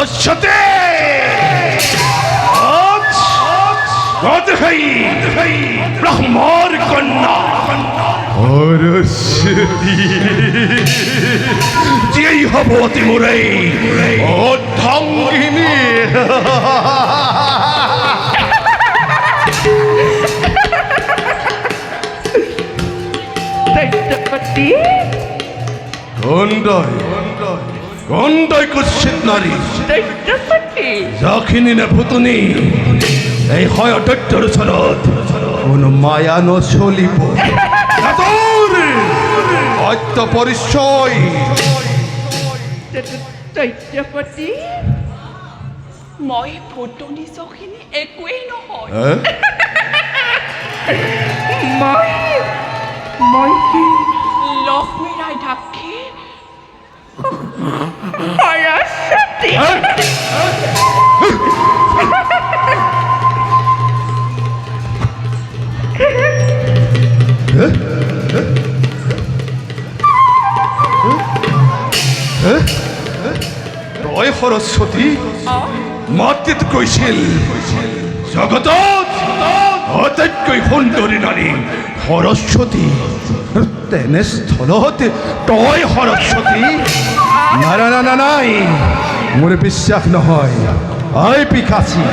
সরস্বতী ব্রহ্মর কন্যা সরস্বতী যেই হব অতি মুরে অর্ধাঙ্গিনী দৈত্যপতি গন্ডয় গন্ডয় কুৎসিত নারী দৈত্যপতি যখিনী নে ভূতনি এই হয় দৈত্যর শরৎ কোন মায়া নলিপ অত্য পরিচয় দৈত্যপতি মই ফুটনি চখিনি একোৱেই নহয় মই কি লক্ষ্মী ৰায় ঢাকি সৰস্বতী তই সৰস্বতী মাতৃত কৈছিল জগতত আটাইতকৈ সুন্দৰী নাৰী সৰস্বতী তেনেস্থলত তই সৰস্বতী নাই মোৰ বিশ্বাস নহয় ঐ পিশাচী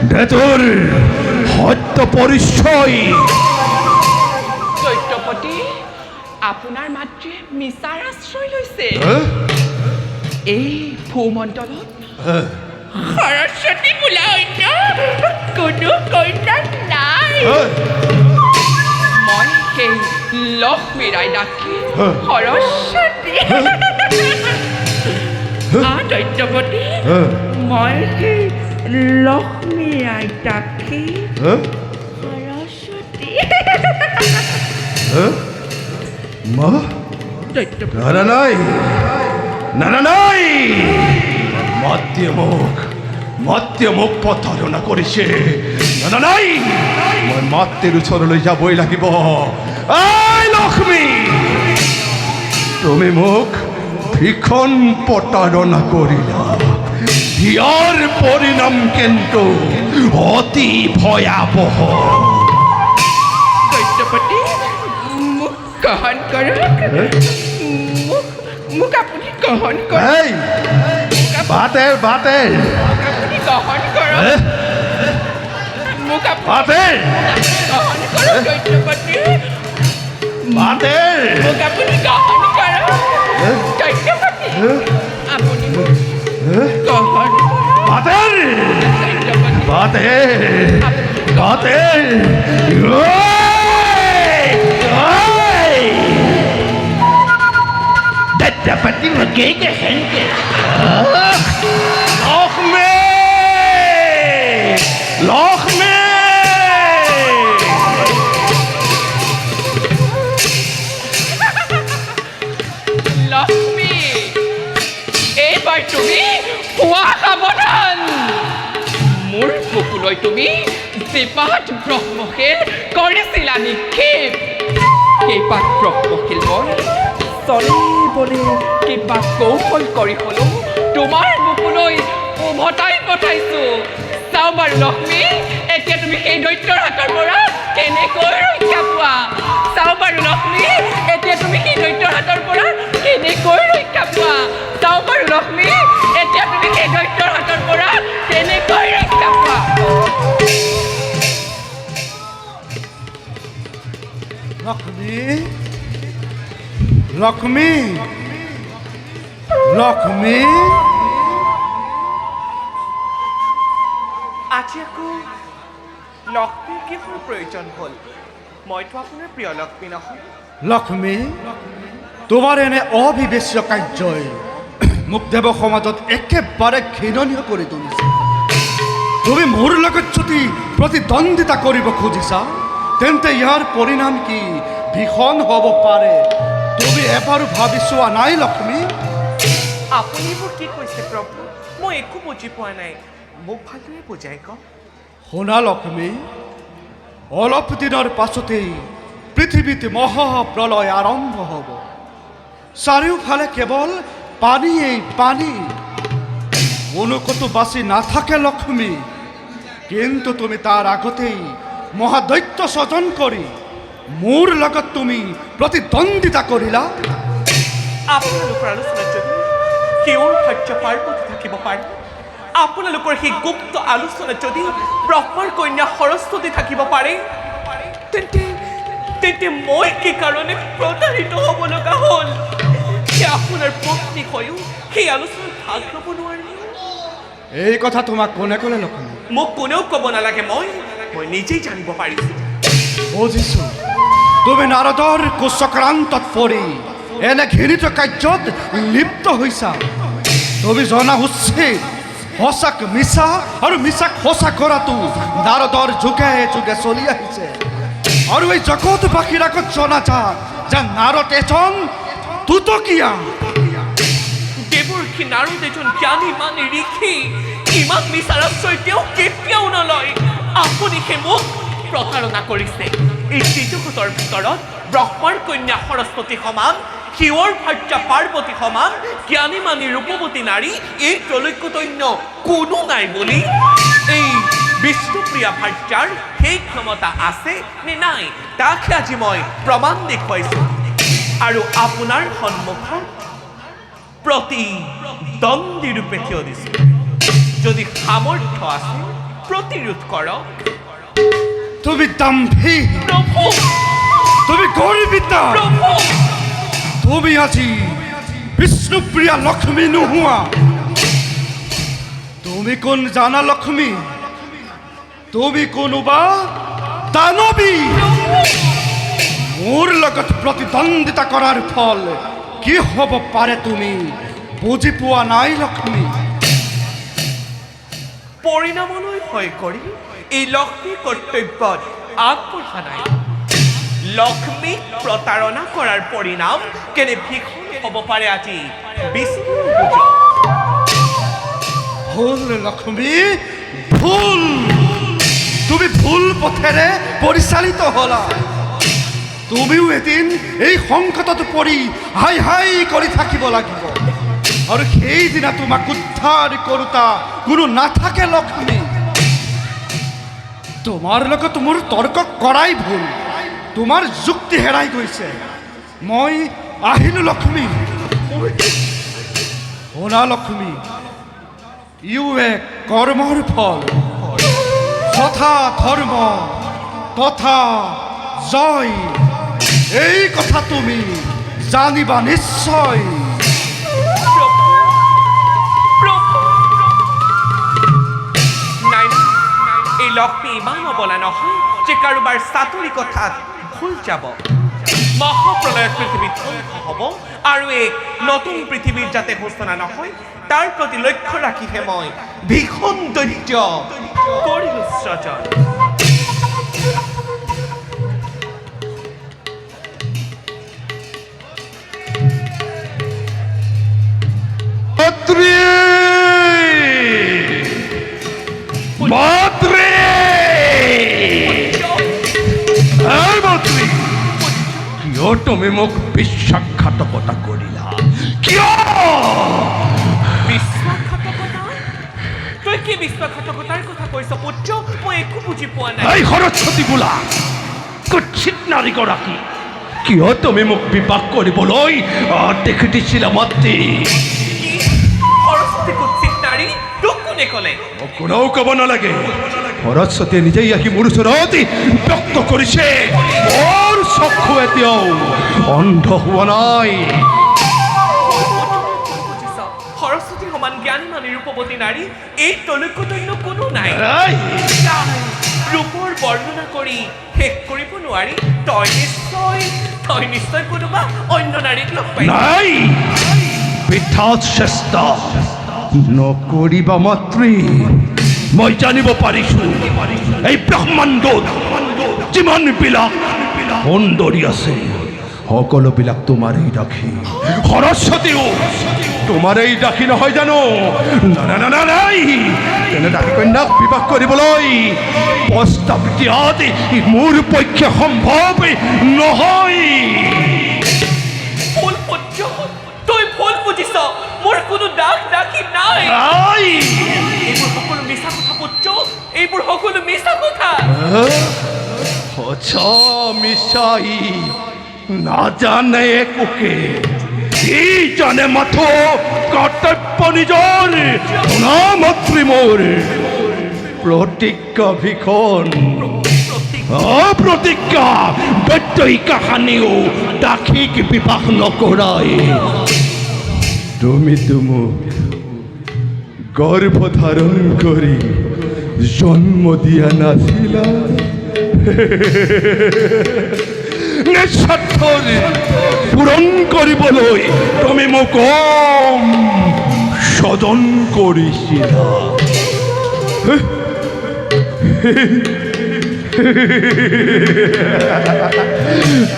দে তোৰ সত্য পৰিচয় দৈত্যপতি আপোনাৰ মাতৃয়ে মিছাৰ আশ্ৰয় লৈছে এই ভূমণ্ডলত সৰস্বতী বোলা অন্য কোনো কন্যা নাই মই সেই লক্ষ্মী ৰায় ডাকি সৰস্বতী দৈত্যপতি মই সেই লক্ষ্মী ৰায় ডাকি সৰস্বতী মা দৈত্যপতি নাই মাতৃয়ে মোক প্ৰতাৰণা কৰিছে নাই মই মাতৃৰ ওচৰলৈ যাবই লাগিব এই লক্ষ্মী তুমি মোক ভীষণ প্ৰতাৰণা কৰিলা ইয়াৰ পৰিণাম কিন্তু অতি ভয়াৱহ দৈত্যপতি মোক গ্ৰহণ কৰক মোক আপুনি গ্ৰহণ কৰক এই বাটে আপুনি গ্ৰহণ কৰক মোক আপুনি গ্ৰহণ কৰক দৈত্যপতি বাটে মোক আপুনি গ্ৰহণ কৰক দৈত্যপতি আপুনি মোক গ্ৰহণ কৰক দৈত্যপতি বাটে Dapat magiging hindi. Lochme! Lochme! Lakshmi এইবাৰ তুমি খোৱা সাৱধান মোৰ বুকুলৈ তুমি যিপাত ব্ৰহ্মশিল কৰিছিলা নিক্ষেপ সেইপাত ব্ৰহ্মশিল মই চলি বলি কিবা কৌশল কৰি হ'লেও তোমাৰ বুকুলৈ উভতাই পঠাইছোঁ চাওঁ বাৰু লক্ষ্মী এতিয়া তুমি সেই দৈত্যৰ হাতৰ পৰা কেনেকৈ ৰক্ষা পোৱা চাওঁ বাৰু লক্ষ্মী এতিয়া তুমি সেই দৈত্যৰ হাতৰ পৰা কেনেকৈ ৰক্ষা পোৱা চাওঁ বাৰু লক্ষ্মী এতিয়া তুমি সেই দৈত্যৰ হাতৰ পৰা কেনেকৈ ৰক্ষা পোৱা লক্ষ্মী আজি আকৌ লক্ষ্মীৰ কিহৰ প্ৰয়োজন হ'ল মইতো আপোনাৰ প্ৰিয় লক্ষ্মী নহয় লক্ষ্মী তোমাৰ এনে অবিবেচ্য কাৰ্যই মোক দেৱ সমাজত একেবাৰে ঘৃণনীয় কৰি তুলিছে তুমি মোৰ লগত যদি প্ৰতিদ্বন্দ্বিতা কৰিব খুজিছা তেন্তে ইয়াৰ পৰিণাম কি ভীষণ হ'ব পাৰে তুমি এবাৰো ভাবি চোৱা নাই লক্ষ্মী আপুনি এইবোৰ কি কৈছে প্ৰভু মই একো বুজি পোৱা নাই মোক ভালদৰে বুজাই কওক শুনা লক্ষ্মী অলপ দিনৰ পাছতেই পৃথিৱীত মহাপ্ৰলয় আৰম্ভ হ'ব চাৰিওফালে কেৱল পানীয়েই পানী কোনো কত বাসি না থাকে লক্ষ্মী, কিন্তু তুমি তার আগতেই মহাদৈত্য স্বজন কৰি মোৰ লগত তুমি প্ৰতিদ্বন্দ্বিতা কৰিলা। আপোনালোকৰ আলোচনাত যদি কেৱল সত্য পাৰ্বতী থাকিব পাৰে, আপোনালোকৰ সেই গুপ্ত আলোচনাত যদি ব্ৰহ্মাৰ কন্যা সৰস্বতী থাকিব পাৰে, তেন্তে মই কি কাৰণে প্ৰতাৰিত হ'ব লগা হ'ল? আপোনাৰ পত্নী হৈও সেই আলোচনাত ভাগ ল'ব নোৱাৰিলে। এই কথা তোমাক কোনে ক'লে লক্ষ্মী? মোক কোনেও ক'ব নালাগে, মই নিজেই জানিব পাৰিছোঁ। বুজিছো, তুমি নাৰদৰ কুচক্ৰান্তত পৰি এনে ঘৃণিত কাৰ্যত লিপ্ত হৈছা। তুমি জনা উচিত সঁচাক মিছা আৰু মিছাক সঁচা কৰাটো নাৰদৰ যুগে যুগে চলি আহিছে। আৰু এই জগতবাসীৰ আগত জনা যাক যে নাৰদ এজন তুতকীয়া। দেৱৰ্ষি নাৰদ এজন জ্ঞানী মানে ঋষি, ইমান মিছাৰ আশ্ৰয় তেওঁ কেতিয়াও নলয়। আপুনি সেই মোক প্ৰতাৰণা কৰিছে। এই ত্ৰিজগতৰ ভিতৰত ব্ৰহ্মাৰ কন্যা সৰস্বতী সমান, শিৱৰ ভাৰ্যা পাৰ্বতী সমান জ্ঞানী মানি ৰূপৱতী নাৰী এই ত্ৰৈলোক্যত অন্য কোনো নাই বুলি এই বিষ্ণুপ্ৰিয়া ভাৰ্যাৰ সেই ক্ষমতা আছে নে নাই, তাকে আজি মই প্ৰমাণ দেখুৱাইছোঁ। আৰু আপোনাৰ সন্মুখত প্ৰতিদ্বন্দ্বী ৰূপে থিয় দিছোঁ। যদি সামৰ্থ্য আছে প্ৰতিৰোধ কৰক। তুমি দাম্ভী, প্ৰভু, তুমি গৰ্বিতা, প্ৰভু, তুমি আজি বিষ্ণুপ্ৰিয়া লক্ষ্মী নোহোৱা। তুমি কোন জানা লক্ষ্মী? তুমি কোনোবা দানৱী। মোৰ লগত প্ৰতিদ্বন্দ্বিতা কৰাৰ ফল কি হ'ব পাৰে তুমি বুজি পোৱা নাই লক্ষ্মী। পৰিণামলৈ ভয় কৰি এই লক্ষ্মী কৰ্তব্যত আগবঢ়া নাই। লক্ষ্মীক প্ৰতাৰণা কৰাৰ পৰিণাম কেনে ভীষণ হ'ব পাৰে আজি বিষ্ণুৰ বুজক। ভুল লক্ষ্মী, ভুল। তুমি ভুল পথেৰে পৰিচালিত হলা। তুমিও এদিন এই সংকটত পৰি হাই হাই কৰি থাকিব লাগিব। আৰু সেইদিনা তোমাক উদ্ধাৰ কৰোতা কোনো নাথাকে লক্ষ্মী। তোমাৰ লগত মোৰ তৰ্ক কৰাই ভুল। তোমাৰ যুক্তি হেৰাই গৈছে। মই আহিলো লক্ষ্মী। শুনা লক্ষ্মী, ইউ এক কৰ্মৰ ফল। যথা ধৰ্ম তথা জয়, এই কথা তুমি জানিবা নিশ্চয়। নাই নাই, এই লক্ষ্মী ইমান অবলা নহয় যে কাৰোবাৰ চাতুৰি কথাত ভুল যাব। মহাপ্ৰলয়ত পৃথিৱী ধ্বংস হ'ব আৰু এক নতুন পৃথিৱীৰ যাতে সূচনা নহয় তাৰ প্ৰতি লক্ষ্য ৰাখিহে মই ভীষণ দৈত্য কৰিলো সৃজন। মন্ত্ৰী, মন্ত্ৰী, এই মন্ত্ৰী, কিয় তুমি মোক বিশ্বাসঘাতকতা কৰিলা? কিয়? বিশ্বাসঘাতকতা? তই কি বিশ্বাসঘাতকতাৰ কথা কৈছ পুত্ৰ? মই একো বুজি পোৱা নাই। এই সৰস্বতী বোলা কুৎসিত নাৰীগৰাকী, কিয় তুমি মোক বিবাহ কৰিবলৈ দেখি দিছিলা মাতৃ? কি সৰস্বতী কুৎসিত নাৰী? তোক কোনে ক'লে? মোক কোনেও ক'ব নালাগে। সৰস্বতীয়ে নিজেই আহি মোৰ ওচৰত ব্যক্ত কৰিছে। মোৰ চক্ষু এতিয়াও অন্ধ হোৱা নাই। সৰস্বতী সমান জ্ঞানী মানি ৰূপৱতী নাৰী এই ত্ৰৈলোক্যত অন্য কোনো নাই। এই, ৰূপৰ বৰ্ণনা কৰি শেষ কৰিব নোৱাৰি। তই নিশ্চয় কোনোবা অন্য নাৰীক লগ পাই। নাই, বৃথা চেষ্টা নকৰিবা মাতৃ। মই জানিব পাৰিছো এই ব্ৰহ্মাণ্ডত যিমানবিলাক সুন্দৰী আছে সকলোবিলাক তোমাৰেই দাসী। সৰস্বতীও তোমাৰেই দাসী নহয় জানো? নাই, তেনে দাসী কন্যাক বিবাহ কৰিবলৈ প্ৰস্তাৱ দিয়াত মোৰ পক্ষে সম্ভৱ নহয়। ভুল পুত্ৰ, তই ভুল বুজিছ। মোৰ কোনো দাসী নাই। নাই, সকলো মিছা কথা মিশাই না জানে কোকে ই জানে মাথ কর্তব্য নিজর না মাতৃ মোর প্রতিজ্ঞা ভিখন অপ্রতিজ্ঞা বৈদ্যই কাহানিও দাখিক বিবাহ নকরায় তুমি গর্ভ ধারণ করি জন্ম দিয়া নাছিলা নিঃস্বাৰ্থৰ পূৰণ কৰিবলৈ তুমি মোক সদন কৰিছিলা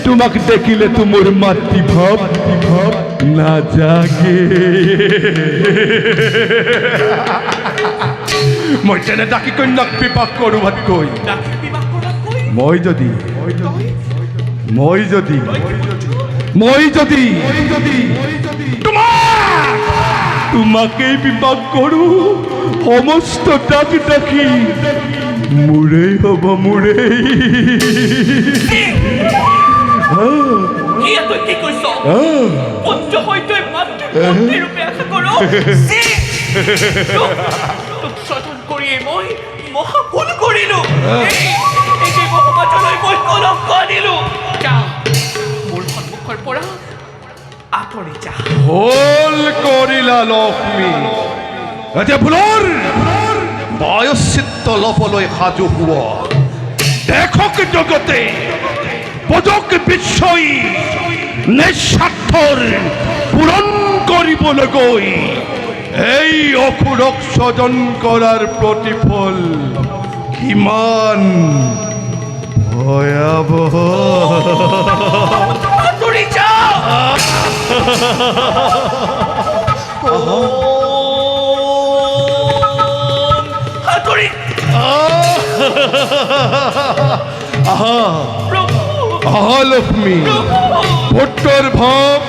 তোমাক দেখিলে তো মোৰ মাতৃভাৱ নাজাগে মই তেনে ডাকি কন্যাক বিবাহ কৰোৱাতকৈ মই যদি তোমাকেই বিবাহ কৰো সমস্ত ডাকি ডাকি মোৰেই হ'ব মোৰেই তই কি কৈছ পুত্ৰ হৈ তই মাতৃ ৰূপে আশা কৰ তোক স্বজন কৰিয়েই মই মহা ভুল কৰিলো এই সমাজলৈ মই কলংক আনিলো যা মোৰ সন্মুখৰ পৰা আঁতৰি যা ভুল কৰিলা লক্ষ্মী এতিয়া ভুলৰ বয়শ্চিত্ত ল'বলৈ সাজু হোৱা দেশক জগতে পদক বিশ্বই নিঃস্বাৰ্থৰ পূৰণ কৰিবলৈ গৈ এই অসুৰক স্বজন কৰাৰ প্ৰতিফল কিমান ভয়াবহ আঁতৰি যা আঁতৰি আহা লক্ষ্মী পুত্ৰৰ ভাৱ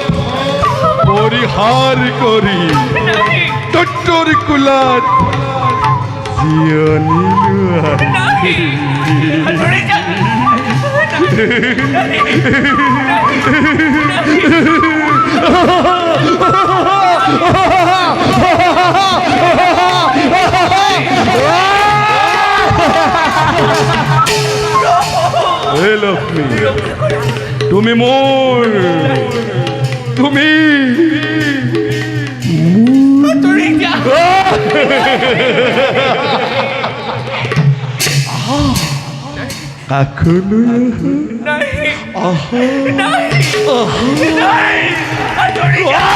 পৰিহাৰ কৰি তত্তৰ কোলাত জিৰণি লোৱা আঁতৰি যা হে লক্ষ্মী তুমি মোৰ তুমি আঁতৰি যা কাষলৈ নাই নাই নাই আঁতৰি যা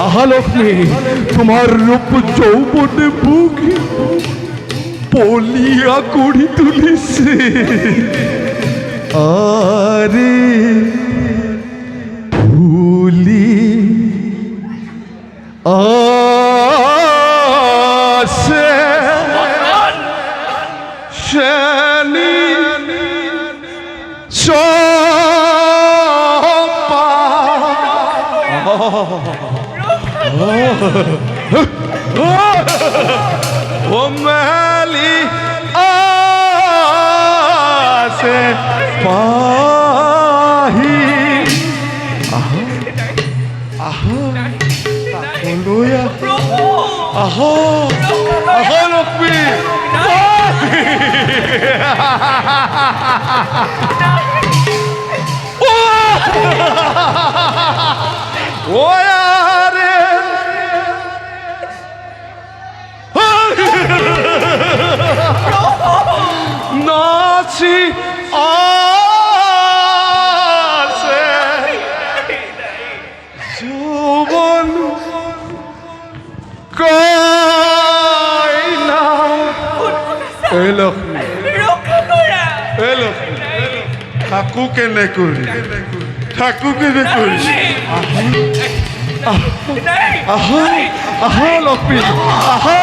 আহা লক্ষ্মী তোমার রূপ যৌবনে বুক পলিয়া করি তুলিছে আরে ভুলি আসে শ্যানি ও মালি আসে পাহি আহা আহা বলুয়া আহা আহা লক্ষ্মী ওয়ারে নাচি আসে যৌবন কইনা এ লক্ষ্মী এ লক্ষ্মী থাকো কেনে কৰি আহা আহা লক্ষ্মী আহা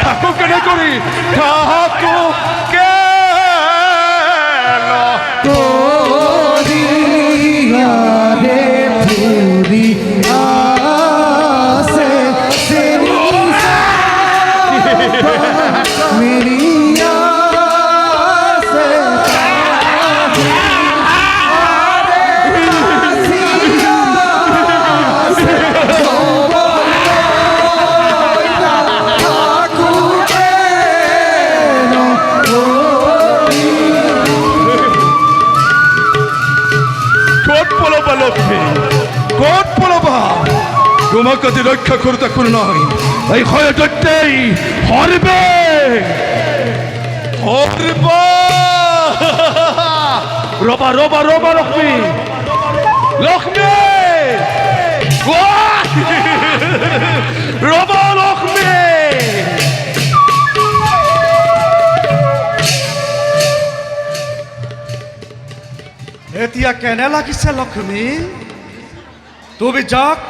থাকো কেনে কৰি থাকো কেনে আমাকে যে রক্ষা করতে কোনো নয়, এই হয়ে ধরতেই হরবে হরব। রবা রবা রবা লক্ষ্মী লক্ষ্মী রবা লক্ষ্মী। এতিয়া কেনে লাগিছে লক্ষ্মী? তুমি যাক